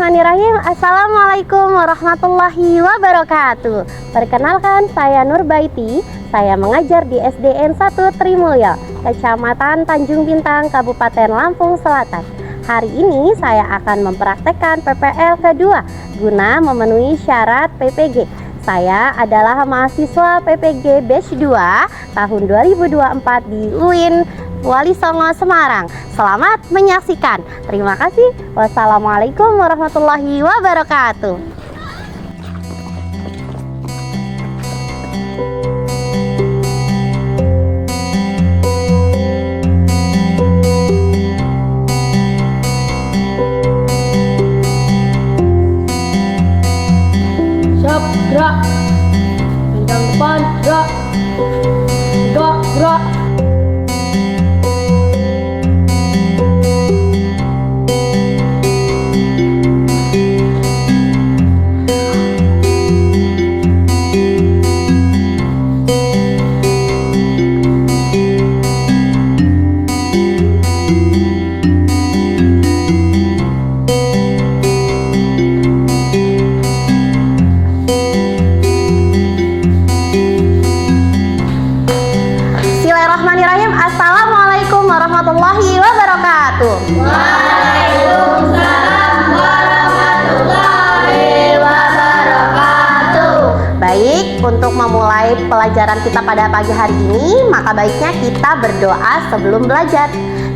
Bismillahirrahmanirrahim. Assalamualaikum warahmatullahi wabarakatuh. Perkenalkan, saya Nurbaiti. Saya mengajar di SDN 1 Trimulyo, Kecamatan Tanjung Bintang, Kabupaten Lampung Selatan. Hari ini saya akan mempraktekkan PPL kedua guna memenuhi syarat PPG. Saya adalah mahasiswa PPG Batch 2 tahun 2024 di UIN Wali Songo, Semarang. Selamat menyaksikan. Terima kasih. Wassalamualaikum warahmatullahi wabarakatuh. Siap, gerak. Kencang depan, gerak. Gerak, gerak. Bismillahirrahmanirrahim. Assalamualaikum warahmatullahi wabarakatuh. Waalaikumsalam warahmatullahi wabarakatuh. Baik, untuk memulai pelajaran kita pada pagi hari ini, maka baiknya kita berdoa sebelum belajar.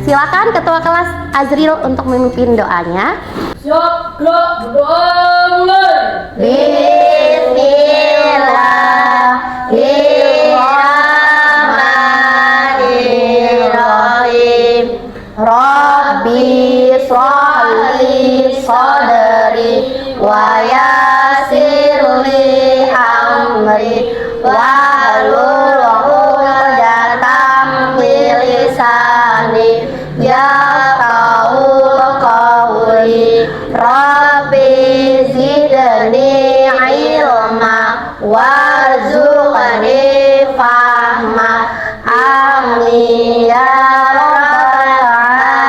Silakan Ketua Kelas Azril untuk memimpin doanya. Siap, gerak, berdoa mulai. Bismillahirrahmanirrahim. Rabbi sholli sodri wa yassirli amri wahlul 'uqdatam min lisani yafqahu qawli. Rabbi zidni ilma warzuqni fahma. Amin ya rabbal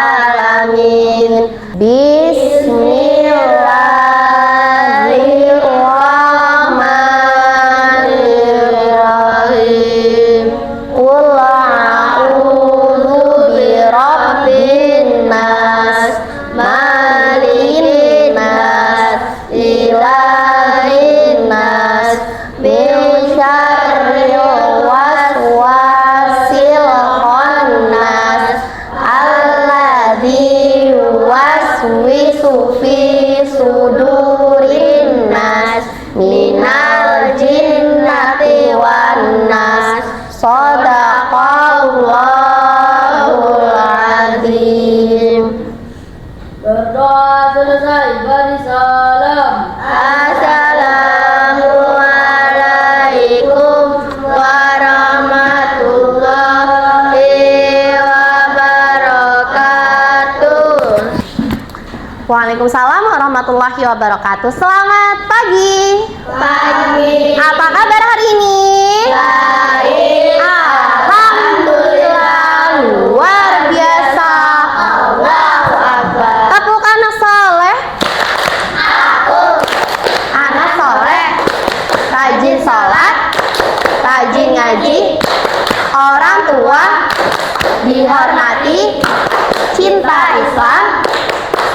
alamin. Bismillahirrahmanirrahim. Qul a'udzu birabbin nas, malikin nas, ilahin nas, min syarril waswasil khannas, alladzi yuwaswisu fi sudurin nas, minal jinnati wan nas. Shadaqallahul azim. Berdoa selesai, beri salam. Assalamualaikum warahmatullahi wabarakatuh. Waalaikumsalam warahmatullahi wabarakatuh. Selamat pagi. Pagi. Apa kabar hari ini? Baik. Alhamdulillah, luar biasa. Allahu Akbar. Tepuk anak soleh. Aku. Anak soleh, rajin sholat, rajin ngaji, orang tua dihormati, cinta Islam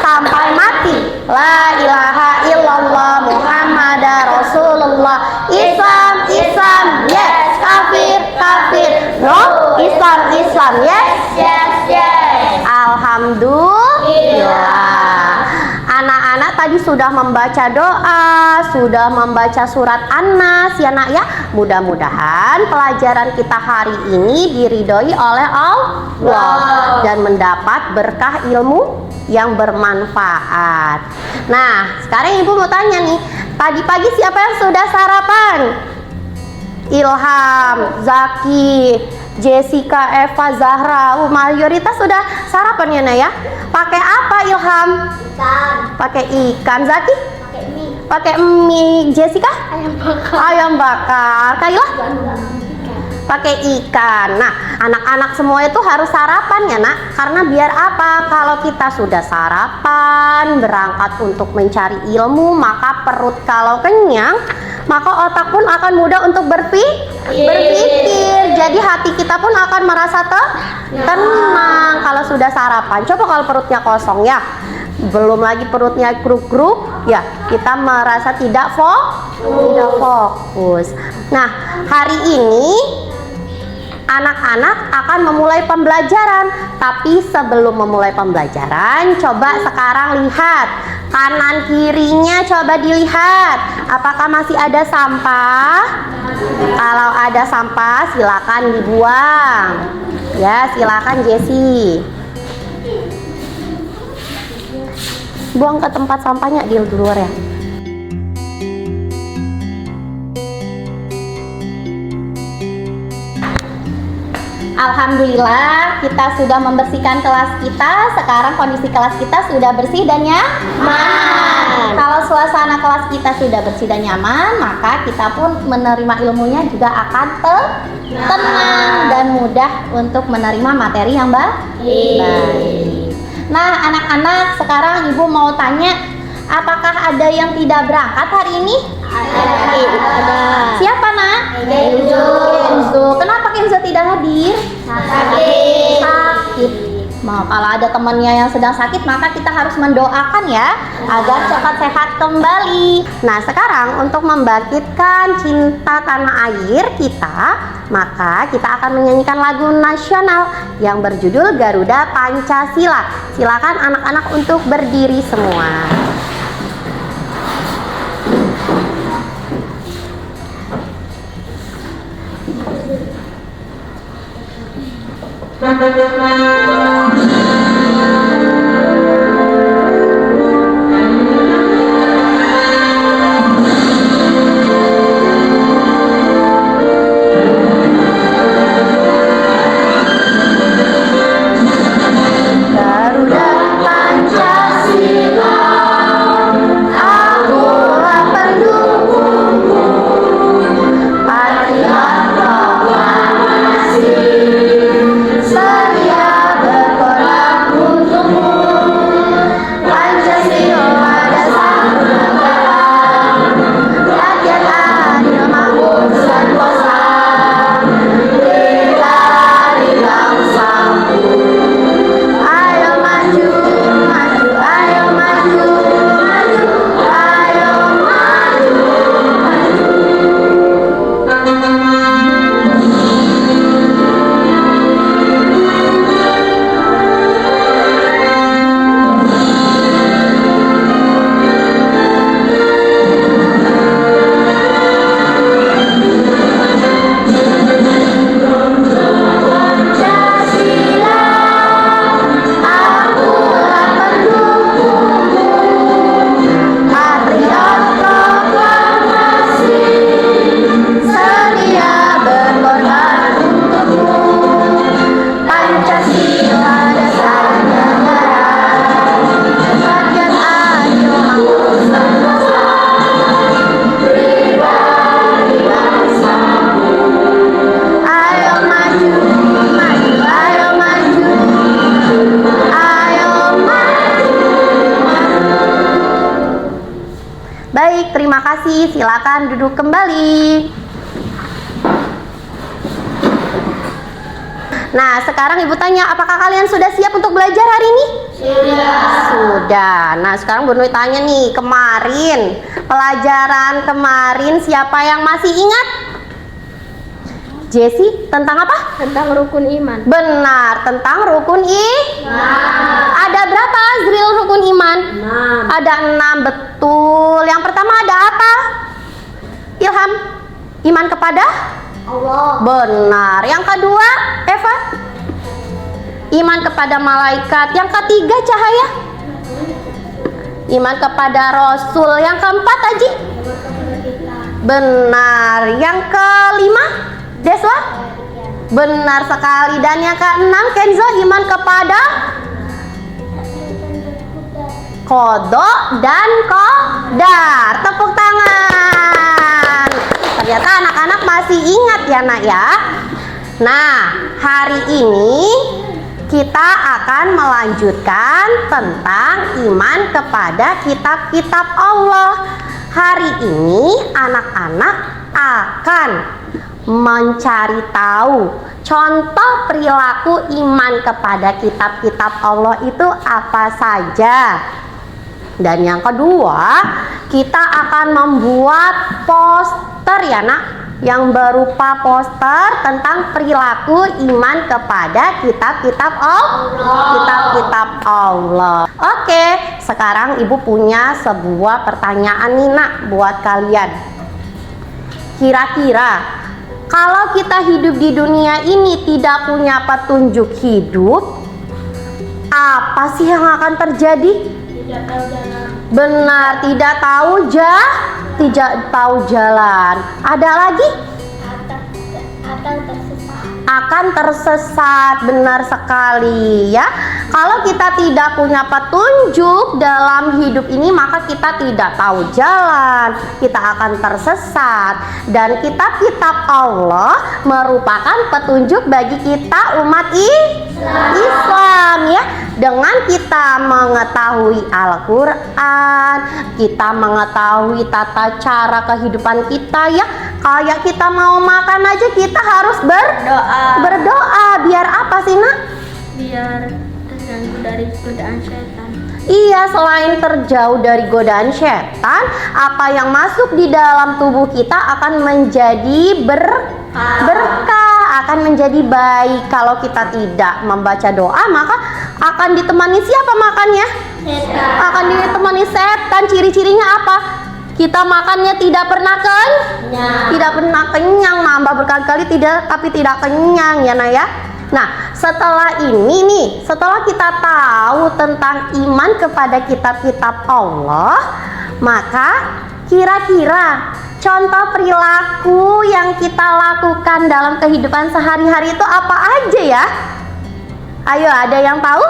sampai mati. La ilaha illallah Muhammadar Rasulullah. Islam, Islam, yes. Kafir, kafir, no. Islam, Islam, yes. Yes, yes. Alhamdulillah. Anak-anak tadi sudah membaca doa, sudah membaca surat An-Nas ya nak ya. Mudah-mudahan pelajaran kita hari ini diridhoi oleh Allah dan mendapat berkah ilmu yang bermanfaat. Nah, sekarang ibu mau tanya nih, tadi pagi siapa yang sudah sarapan? Ilham, Zaki, Jessica, Eva, Zahra, mayoritas sudah sarapan ya nak ya. Pakai apa Ilham? Ikan. Pakai ikan. Zaki? Pakai mie. Pakai mie. Jessica? Ayam bakar. Ayam bakar. Kayla? Pakai ikan. Nah, anak-anak semua itu harus sarapan ya nak, karena biar apa? Kalau kita sudah sarapan, berangkat untuk mencari ilmu, maka perut kalau kenyang, maka otak pun akan mudah untuk berpikir. Jadi hati kita pun akan merasa tenang kalau sudah sarapan. Coba kalau perutnya kosong ya, belum lagi perutnya kruk-kruk, ya kita merasa tidak fokus. Nah, hari ini anak-anak akan memulai pembelajaran. Tapi sebelum memulai pembelajaran, coba sekarang lihat kanan kirinya, coba dilihat. Apakah masih ada sampah? Kalau ada sampah, silakan dibuang. Ya, silakan Jessie. Buang ke tempat sampahnya di luar ya. Alhamdulillah kita sudah membersihkan kelas kita. Sekarang kondisi kelas kita sudah bersih dan nyaman. Kalau suasana kelas kita sudah bersih dan nyaman, maka kita pun menerima ilmunya juga akan tenang dan mudah untuk menerima materi yang baik. Nah, anak-anak, sekarang Ibu mau tanya, apakah ada yang tidak berangkat hari ini? Ada. Siapa nak? Kenzo. Kenapa Kenzo tidak hadir? Sakit. Nah, kalau ada temannya yang sedang sakit, maka kita harus mendoakan ya, agar cepat sehat kembali. Nah, sekarang untuk membangkitkan cinta tanah air kita, maka kita akan menyanyikan lagu nasional yang berjudul Garuda Pancasila. Silakan anak-anak untuk berdiri semua. Baik, terima kasih. Silakan duduk kembali. Nah, sekarang Ibu tanya, apakah kalian sudah siap untuk belajar hari ini? Sudah. Nah, sekarang Bu Nui tanya nih, kemarin, pelajaran kemarin siapa yang masih ingat? Jessie, tentang apa? Tentang rukun iman. Benar, tentang rukun iman. Ada berapa Azril rukun iman? 6. Ada 6, betul. Yang pertama ada apa? Ilham, iman kepada Allah. Benar. Yang kedua, Eva, iman kepada malaikat. Yang ketiga, Cahaya, iman kepada Rasul. Yang keempat, Aji, benar. Yang kelima, Deswa, benar sekali. Dan yang keenam, Kenzo, iman kepada Qadha dan Qadar. Tepuk tangan. Ternyata anak-anak masih ingat ya nak ya. Nah, hari ini kita akan melanjutkan tentang iman kepada kitab-kitab Allah. Hari ini anak-anak akan mencari tahu contoh perilaku iman kepada kitab-kitab Allah itu apa saja. Dan yang kedua, kita akan membuat poster ya nak, yang berupa poster tentang perilaku iman kepada kitab-kitab Allah. Oke, sekarang ibu punya sebuah pertanyaan nih nak buat kalian. Kira-kira kalau kita hidup di dunia ini tidak punya petunjuk hidup, apa sih yang akan terjadi? Tidak tahu jalan. Benar, tidak tahu jalan. Ada lagi? Atau tersesat. Akan tersesat, benar sekali ya. Kalau kita tidak punya petunjuk dalam hidup ini, maka kita tidak tahu jalan, kita akan tersesat. Dan kitab-kitab Allah merupakan petunjuk bagi kita umat Islam ya. Dengan kita mengetahui Al-Quran, kita mengetahui tata cara kehidupan kita ya. Kayak kita mau makan aja kita harus berdoa. Biar apa sih nak? Biar terganggu dari godaan setan. Iya, selain terjauh dari godaan setan, apa yang masuk di dalam tubuh kita akan menjadi berkah, akan menjadi baik. Kalau kita tidak membaca doa, maka akan ditemani siapa makannya? Setan. Akan ditemani setan. Ciri-cirinya apa? Kita makannya tidak pernah tidak pernah kenyang, nambah berkali-kali tapi tidak kenyang ya nak ya. Nah, setelah ini nih, setelah kita tahu tentang iman kepada kitab-kitab Allah, maka kira-kira contoh perilaku yang kita lakukan dalam kehidupan sehari-hari itu apa aja ya? Ayo, ada yang tahu?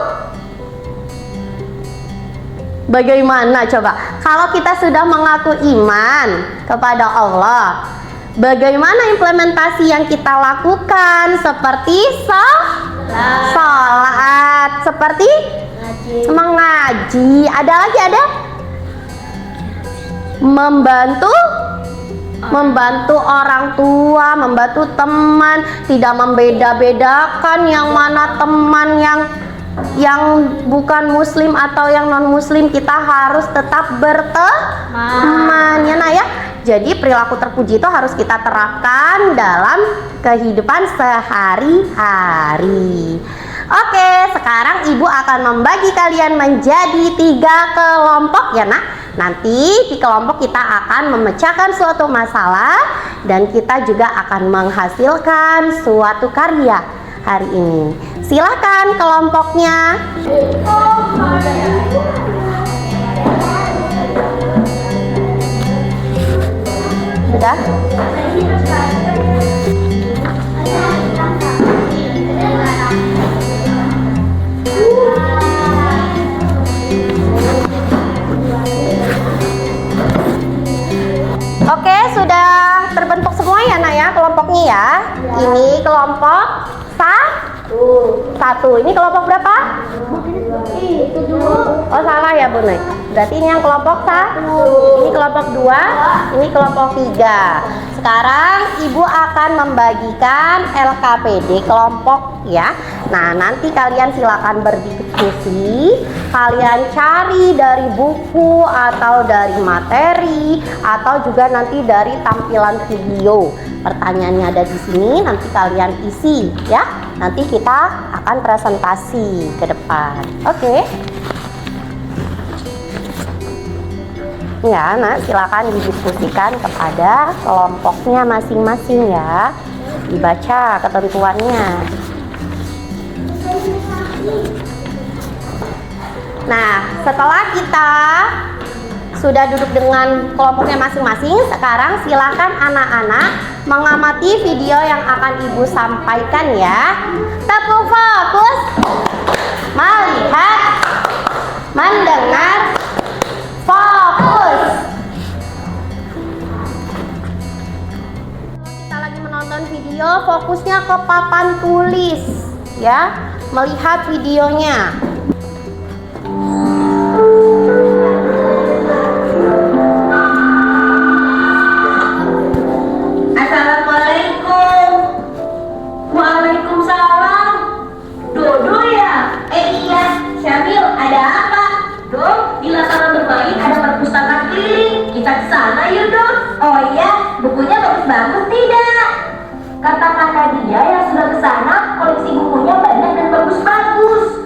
Bagaimana coba? Kalau kita sudah mengaku iman kepada Allah, bagaimana implementasi yang kita lakukan? Seperti sholat, seperti mengaji. Ada lagi ada? Membantu orang tua, membantu teman, tidak membeda-bedakan yang mana teman yang bukan muslim atau yang non muslim, kita harus tetap berteman ya nak ya. Jadi perilaku terpuji itu harus kita terapkan dalam kehidupan sehari-hari. Oke, sekarang ibu akan membagi kalian menjadi 3 kelompok ya nak. Nanti di kelompok kita akan memecahkan suatu masalah dan kita juga akan menghasilkan suatu karya hari ini. Silakan kelompoknya. Sudah? Oke, sudah terbentuk semua ya nak ya kelompoknya ya. Ini kelompok satu. Ini kelompok berapa? Oh salah ya Bun. Berarti ini yang kelompok 1. Ini kelompok 2. Ini kelompok 3. Sekarang ibu akan membagikan LKPD kelompok ya. Nah, nanti kalian silakan berdiskusi. Kalian cari dari buku atau dari materi atau juga nanti dari tampilan video. Pertanyaannya ada di sini, nanti kalian isi ya. Nanti kita akan presentasi ke depan. Oke. Ya, nah silakan didiskusikan kepada kelompoknya masing-masing ya. Dibaca ketentuannya. Nah, setelah kita sudah duduk dengan kelompoknya masing-masing, sekarang silakan anak-anak mengamati video yang akan ibu sampaikan ya. Tepuk fokus, melihat, mendengar, fokus. Kita lagi menonton video Ayo fokusnya ke papan tulis ya, melihat videonya. Assalamualaikum. Waalaikumsalam. Dodo ya? Iya, Syamil, ada apa? Dok, di lapangan bermain ada perpustakaan keliling. Kita ke sana yuk, Dok. Oh iya, bukunya bagus-bagus tidak? Kata kakak dia yang sudah ke sana, koleksi bukunya banyak dan bagus-bagus.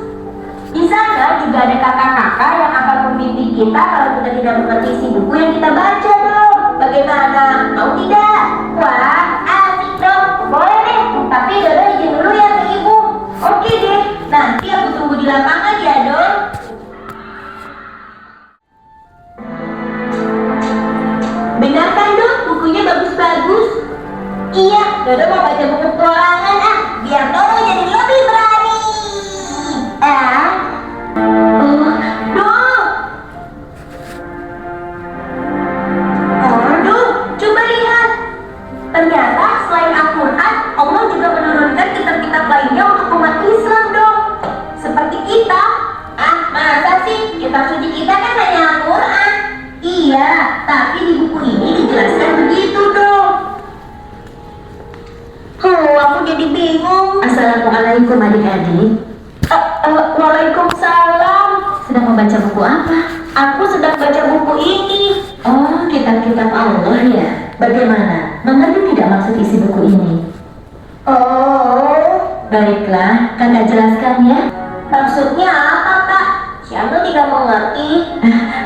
Di sana juga ada kakak-kakak yang akan membimbing kita kalau kita tidak mengerti isi buku yang kita baca, Dok. Bagaimana? Mau tidak? Wah, asik dong. Boleh deh, tapi Dodo izin dulu ya ke ibu. Oke deh, nanti aku tunggu di lapangan ya, Dok. Benar kan, Dok? Bukunya bagus-bagus. Iya, Dodo mau baca buku petualangan biar Dodo jadi lebih berani. Oh, Dok. Dok, coba lihat. Ternyata selain Al-Quran, Allah juga menurunkan kitab-kitab lainnya untuk umat Islam, Dok. Seperti kita. Masa sih? Kitab suci kita kan hanya Al-Quran. Iya, tapi di buku ini dijelaskan begitu, Dok. Aku jadi bingung. Assalamualaikum adik-adik. Waalaikumsalam. Sedang membaca buku apa? Aku sedang baca buku ini. Oh, kitab-kitab Allah ya. Bagaimana? Mengerti tidak maksud isi buku ini? Oh, baiklah, kakak jelaskan ya. Maksudnya apa, Kak? Siapa tidak mengerti?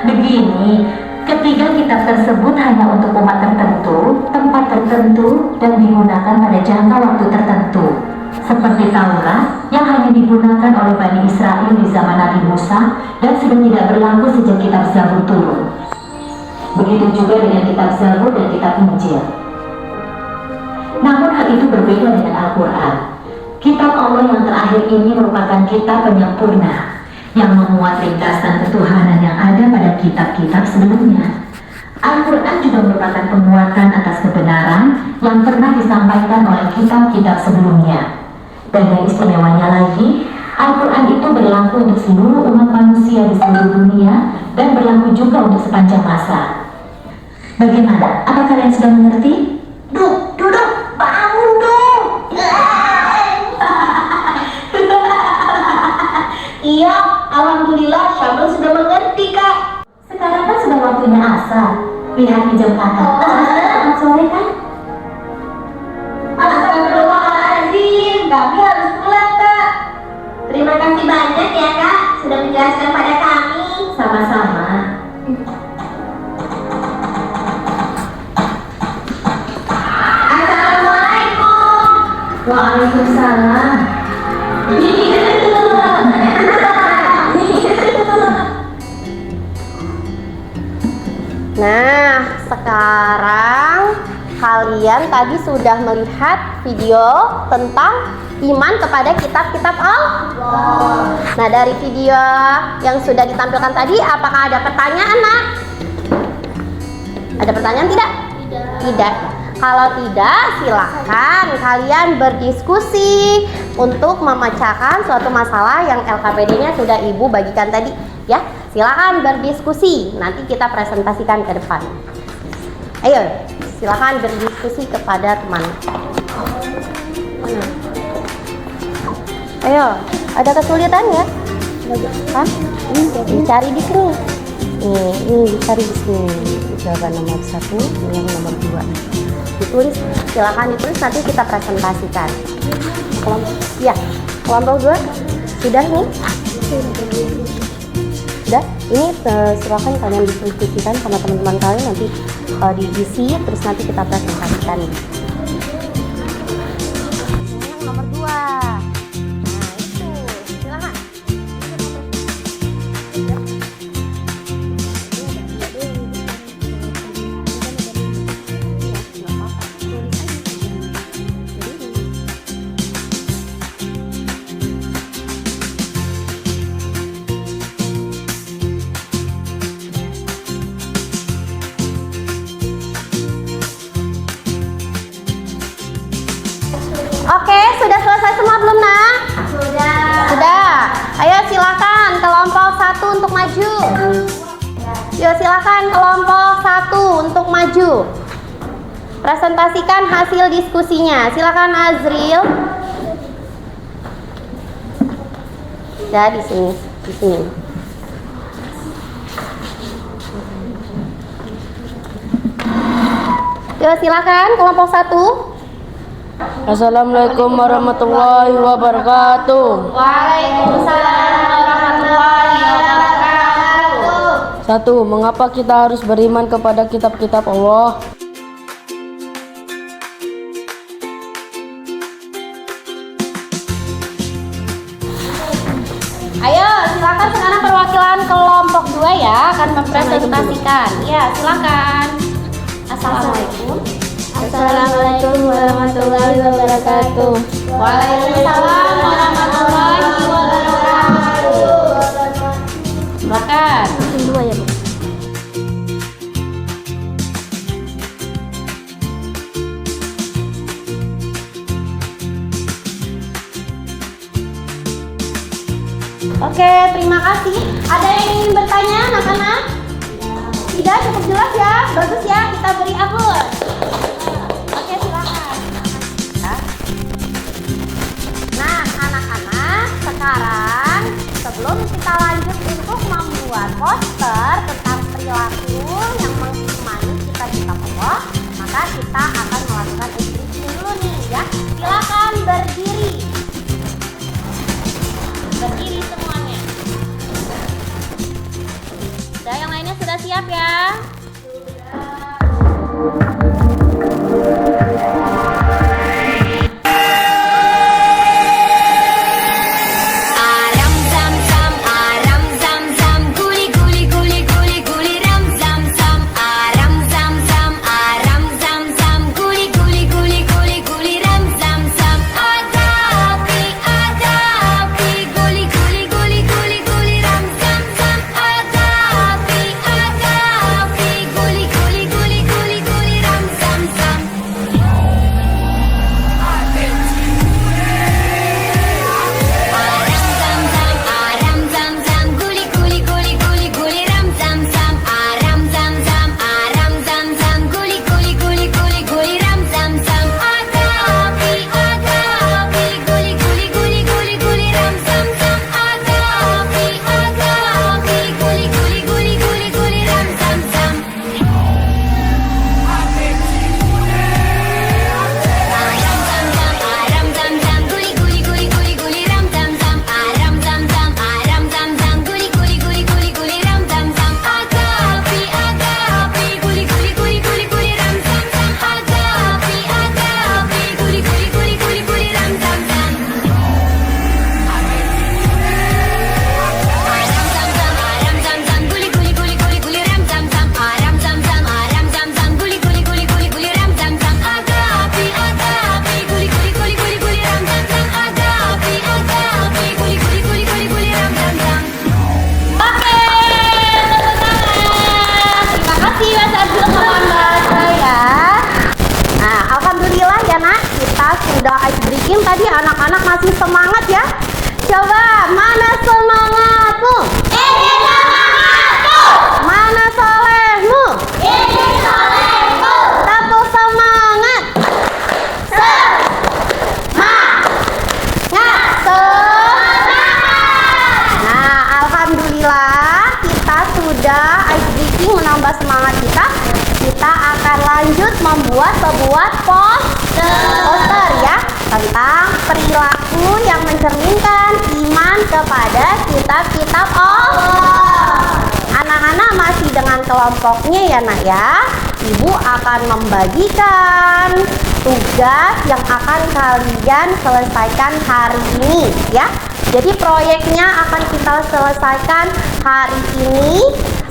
Begini, ketiga kitab tersebut hanya untuk umat tertentu, tempat tertentu, dan digunakan pada jangka waktu tertentu. Seperti Taurat yang hanya digunakan oleh Bani Israel di zaman Nabi Musa dan sudah tidak berlaku sejak kitab Zabur turun. Begitu juga dengan kitab Zabur dan kitab Injil. Namun hal itu berbeda dengan Al-Quran. Kitab Allah yang terakhir ini merupakan kitab penyempurna yang memuat ringkasan ketuhanan yang ada pada kitab-kitab sebelumnya. Al-Quran juga merupakan penguatan atas kebenaran yang pernah disampaikan oleh kitab-kitab sebelumnya. Dan yang istimewanya lagi, Al-Quran itu berlaku untuk seluruh umat manusia di seluruh dunia dan berlaku juga untuk sepanjang masa. Bagaimana? Apa kalian sudah mengerti? Duduk, bangun dong! Iya, alhamdulillah Syamil sudah mengerti, Kak. Sekarang kan sudah waktunya asar. Lihat di jam kakak, sore kan? Astagfirullahaladzim, kami harus pulang, Kak. Terima kasih banyak ya, Kak, sudah menjelaskan pada kami. Sama-sama. Assalamualaikum. Waalaikumsalam. Nah, sekarang kalian tadi sudah melihat video tentang iman kepada kitab-kitab Allah. Nah, dari video yang sudah ditampilkan tadi, apakah ada pertanyaan, Nak? Ada pertanyaan tidak? Tidak. Kalau tidak, silahkan kalian berdiskusi untuk memecahkan suatu masalah yang LKPD-nya sudah Ibu bagikan tadi, ya. Silakan berdiskusi, nanti kita presentasikan ke depan. Ayo, silakan berdiskusi kepada teman. Ayo, ada kesulitan ya? Hah? Dicari di sini. Ini dicari di sini. Jawaban nomor 1, yang nomor 2. Ditulis, silakan ditulis, nanti kita presentasikan. Ya, kelompok 2 sudah nih. Udah, ini silakan kalian diskusikan sama teman-teman kalian, nanti diisi, terus nanti kita presentasikan. Yang nomor 2. Nah, itu. Silakan. Presentasikan hasil diskusinya. Silakan Azril. Ya, di sini, di sini. Yo, silakan kelompok 1. Assalamualaikum warahmatullahi wabarakatuh. Waalaikumsalam warahmatullahi wabarakatuh. 1. Mengapa kita harus beriman kepada kitab-kitab Allah? Ayo, silakan sekarang perwakilan kelompok 2 ya akan mempresentasikan. Ya, silakan. Assalamualaikum. Assalamualaikum warahmatullahi wabarakatuh. Waalaikumsalam warahmatullahi wabarakatuh. Silakan. Dua ya, Bu. Oke, terima kasih. Ada yang ingin bertanya, anak-anak? Tidak, cukup jelas ya. Bagus ya, kita beri aplaus. Oke, silakan. Nah, anak-anak, sekarang sebelum kita lanjut untuk membuat poster tentang perilaku yang mengimani kitab-kitab Allah, maka kita akan melakukan activity dulu nih ya. Silakan berdiri. Berdiri semuanya. Sudah, yang lainnya sudah siap ya? Aram zam zam, aram zam zam, guli guli guli guli guli ram zam zam. Aram zam zam, aram zam zam, guli guli guli guli guli ram zam zam. Ada api, guli guli guli guli guli ram zam zam. Ada api, guli guli guli guli guli ram zam zam. Aram zam zam, guli guli guli guli guli ram zam zam. Aram zam zam, guli guli guli guli guli ram zam zam. Ada api, guli guli guli guli guli ram zam zam. Ada api, guli guli guli guli guli ram zam zam. Aram zam zam, guli guli guli guli guli ram zam zam. Aram zam zam, guli guli guli guli guli ram zam zam. Ada api, guli guli guli guli guli ram zam zam. Ada api, guli guli guli guli guli ram zam zam. Aram zam zam, guli guli guli guli guli ram zam zam. Aram zam zam, guli guli guli guli guli ram zam zam. Ada api, guli guli guli guli guli ram zam zam. Ada api, guli guli guli guli guli ram zam zam. Oke, tepuk tangan. Terima kasih Mas Abdul Muhammad ya. Nah, alhamdulillah ya nak, kita sudah ice breaking tadi. Anak-anak masih semangat ya. Coba, mana semangatmu? Ini semangatku. Mana solehmu? Ini solehku. Tepuk semangat. Nah, alhamdulillah kita sudah ice breaking menambah semangat kita. Kita akan lanjut membuat sebuah poster ya tentang perilaku yang mencerminkan iman kepada kitab-kitab Allah. Anak-anak masih dengan kelompoknya ya nak ya. Ibu akan membagikan tugas yang akan kalian selesaikan hari ini ya. Jadi proyeknya akan kita selesaikan hari ini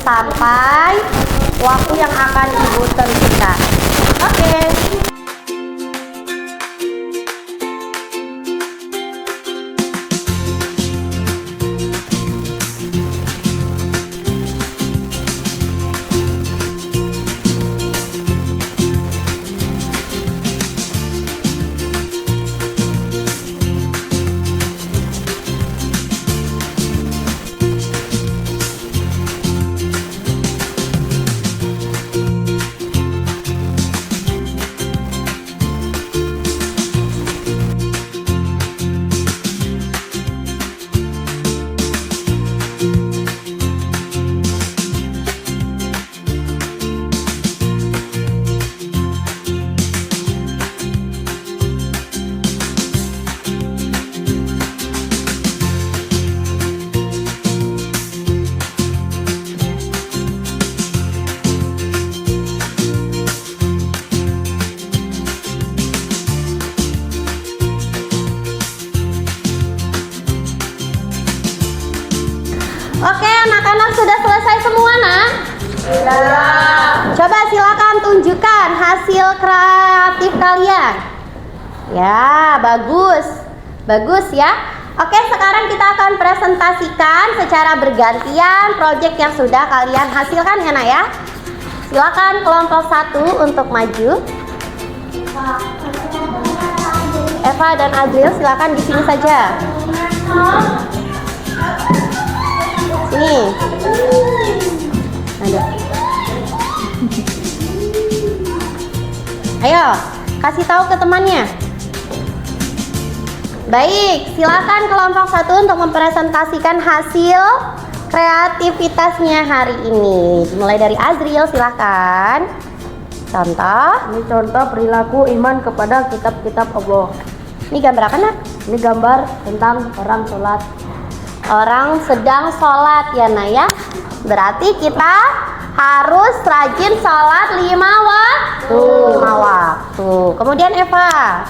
sampai waktu yang akan ibu tentukan. Oke. Oke, anak-anak sudah selesai semua, nak? Coba silakan tunjukkan hasil kreatif kalian. Ya, bagus. Bagus ya. Oke, sekarang kita akan presentasikan secara bergantian proyek yang sudah kalian hasilkan ya, nak ya. Silakan kelompok 1 untuk maju. Eva dan Adril silakan di sini saja. Sini. Ada. Ayo, kasih tahu ke temannya. Baik, silakan kelompok 1 untuk mempresentasikan hasil kreativitasnya hari ini. Mulai dari Azril, silakan. Contoh. Ini contoh perilaku iman kepada kitab-kitab Allah. Ini gambar apa, nak? Ini gambar tentang orang sholat. Orang sedang sholat ya, nak ya. Berarti kita harus rajin sholat 5 waktu. 5 waktu. Kemudian Eva.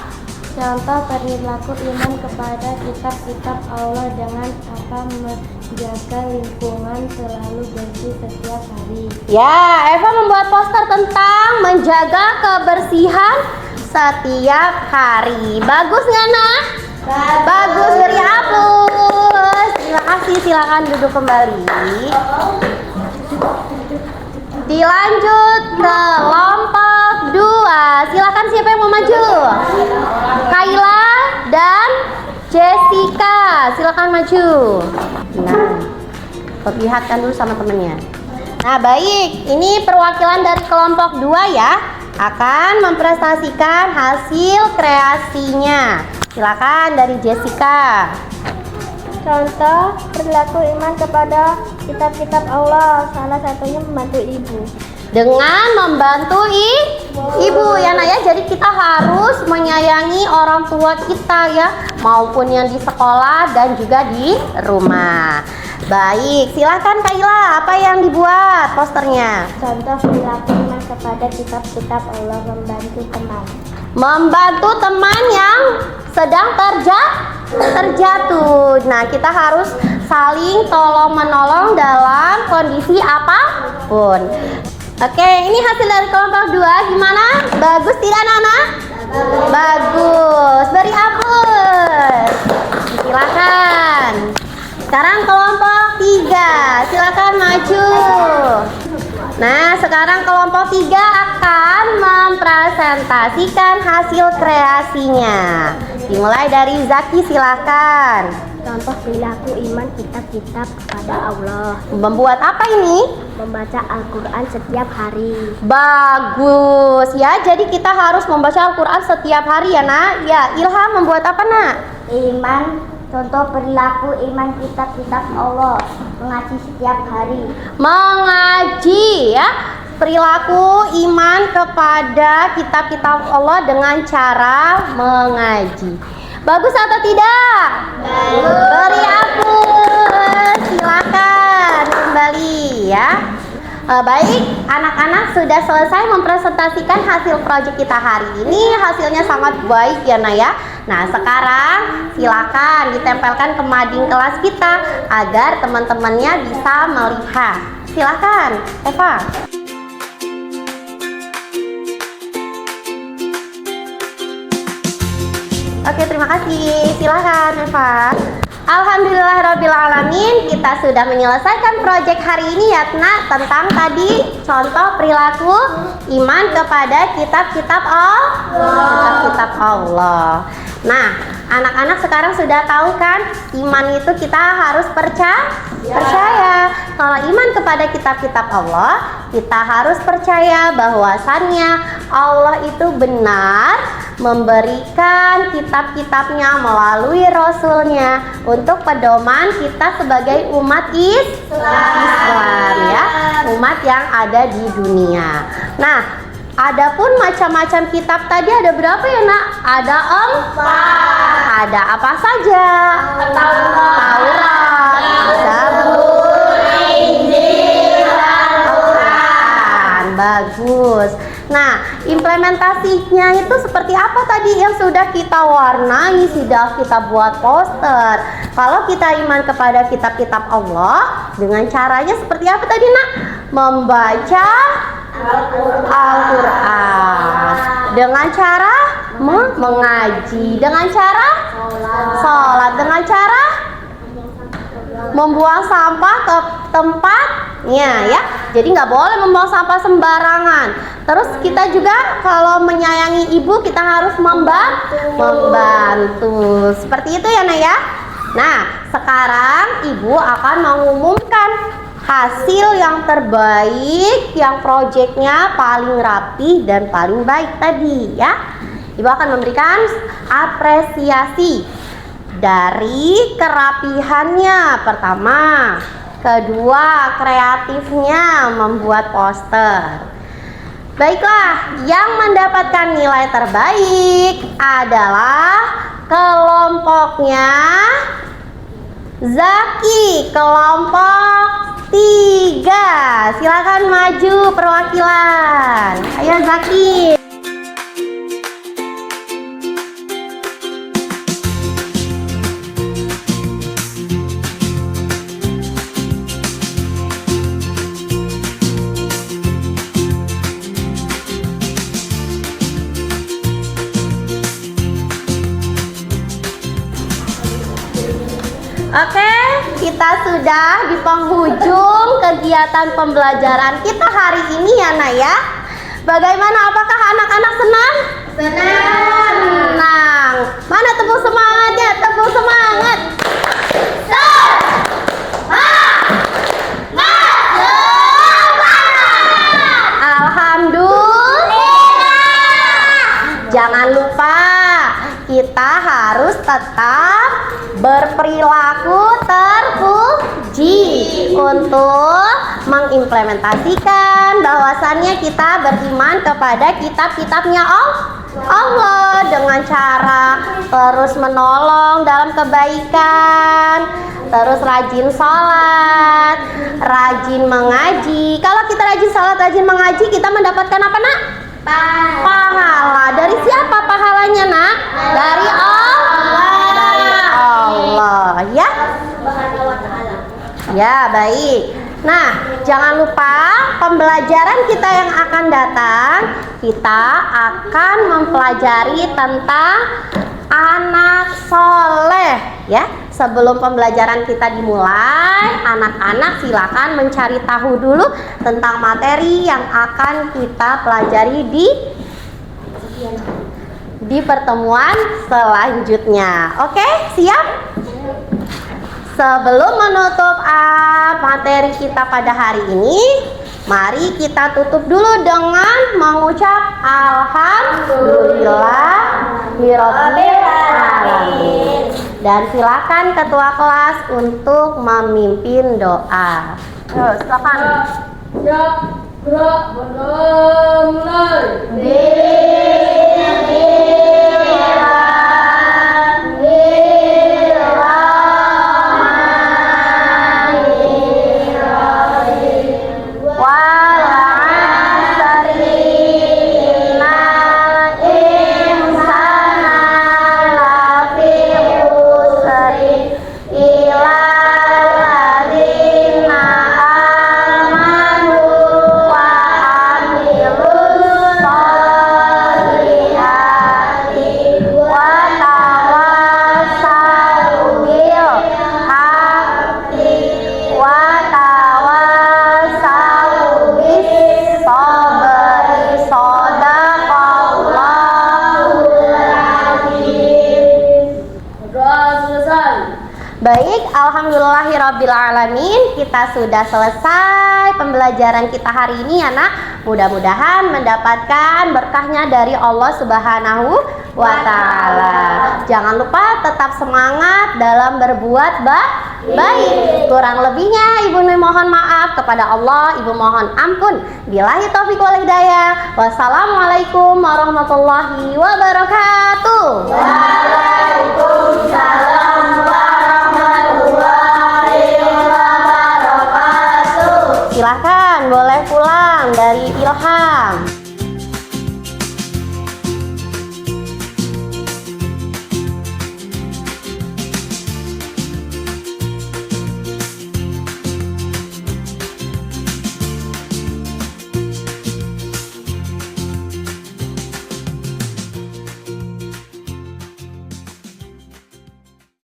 Contoh perilaku iman kepada kitab-kitab Allah dengan apa menjaga lingkungan selalu bersih setiap hari. Ya, Eva membuat poster tentang menjaga kebersihan setiap hari. Bagus nggak, nak? Bagus, beri aplaus. Terima kasih, silakan duduk kembali. Dilanjut ke kelompok 2. Silakan, siapa yang mau maju? Kayla dan Jessica, silakan maju. Nah, perlihatkan dulu sama temennya. Nah, baik, ini perwakilan dari kelompok 2 ya, akan mempresentasikan hasil kreasinya. Silakan dari Jessica. Contoh perilaku iman kepada kitab-kitab Allah, salah satunya membantu ibu. Dengan membantu ibu ya, nak ya. Jadi kita harus menyayangi orang tua kita ya, maupun yang di sekolah dan juga di rumah. Baik, silakan Kayla, apa yang dibuat posternya? Contoh perilaku iman kepada kitab-kitab Allah, membantu teman. Membantu teman yang sedang terjatuh. Nah, kita harus saling tolong menolong dalam kondisi apapun. Oke, ini hasil dari kelompok 2. Gimana? Bagus tidak, Nana? Bagus. Beri aplaus. Silakan. Sekarang kelompok 3. Silakan maju. Nah, sekarang kelompok 3 akan mempresentasikan hasil kreasinya. Dimulai dari Zaki, silakan. Contoh perilaku iman kitab-kitab kepada Allah, Membuat apa ini? membaca Al-Quran setiap hari. Bagus ya, jadi kita harus membaca Al-Quran setiap hari ya, nak. Ya, Ilham membuat apa, nak? Iman, contoh perilaku iman kitab-kitab Allah, mengaji setiap hari. Mengaji ya. Perilaku iman kepada kitab-kitab Allah dengan cara mengaji. Bagus atau tidak? Bagus. Beri aplaus. Silakan kembali ya. Baik, anak-anak sudah selesai mempresentasikan hasil proyek kita hari ini. Hasilnya sangat baik ya, Nak ya. Nah, sekarang silakan ditempelkan ke mading kelas kita agar teman-temannya bisa melihat. Silakan, Eva. Oke, terima kasih. Silakan, Eva. Alhamdulillahirrabbilalamin, kita sudah menyelesaikan proyek hari ini ya, Nak, tentang tadi contoh perilaku iman kepada kitab-kitab Allah. Nah, anak-anak sekarang sudah tahu kan, iman itu kita harus percaya. Kalau iman kepada kitab-kitab Allah, kita harus percaya bahwasannya Allah itu benar memberikan kitab-kitabnya melalui Rasulnya untuk pedoman kita sebagai umat Islam ya, umat yang ada di dunia. Nah, adapun macam-macam kitab tadi ada berapa ya, Nak? Ada 4. Ada apa saja? Taurat, Zabur, Injil, Al-Quran. Bagus. Nah, implementasi implementasinya itu seperti apa tadi yang sudah kita warnai, sudah kita buat poster. Kalau kita iman kepada kitab-kitab Allah, dengan caranya seperti apa tadi nak? Membaca Al-Quran. Dengan cara mengaji. Dengan cara sholat. Dengan cara membuang sampah ke tempatnya ya. Jadi nggak boleh membuang sampah sembarangan. Terus kita juga kalau menyayangi ibu kita harus membantu. Seperti itu ya Nak ya. Nah sekarang ibu akan mengumumkan hasil yang terbaik, yang proyeknya paling rapi dan paling baik tadi ya. Ibu akan memberikan apresiasi dari kerapihannya pertama, kedua kreatifnya membuat poster. Baiklah, yang mendapatkan nilai terbaik adalah kelompoknya Zaki, kelompok 3. Silakan maju perwakilan. Ayo Zaki. Oke, kita sudah di penghujung kegiatan pembelajaran kita hari ini ya Nak ya. Bagaimana, apakah anak-anak senang? Senang. Mana tepuk semangatnya? Tepuk semangat. Alhamdulillah. Jangan lupa kita harus tetap berperilaku terpuji untuk mengimplementasikan bahwasannya kita beriman kepada kitab-kitabnya Allah dengan cara terus menolong dalam kebaikan, terus rajin sholat, rajin mengaji. Kalau kita rajin sholat, rajin mengaji, kita mendapatkan apa Nak? Pahala. Dari siapa pahalanya Nak? Dari Allah ya. Ya baik. Nah jangan lupa pembelajaran kita yang akan datang, kita akan mempelajari tentang anak soleh ya. Sebelum pembelajaran kita dimulai, anak-anak silakan mencari tahu dulu tentang materi yang akan kita pelajari di pertemuan selanjutnya. Oke, siap? Sebelum menutup materi kita pada hari ini, mari kita tutup dulu dengan mengucap Alhamdulillahirabbil alamin. Dan silakan ketua kelas untuk memimpin doa. Silakan. Baik, alhamdulillahirabbil alamin. Kita sudah selesai pembelajaran kita hari ini ya Nak. Mudah-mudahan mendapatkan berkahnya dari Allah Subhanahu wa taala. Jangan lupa tetap semangat dalam berbuat baik. Kurang lebihnya Ibu mohon maaf kepada Allah, Ibu mohon ampun. Billahi taufiq wal hidayah. Wassalamualaikum warahmatullahi wabarakatuh. Waalaikumsalam warahmatullahi wabarakatuh. Silakan boleh pulang dari Ilham.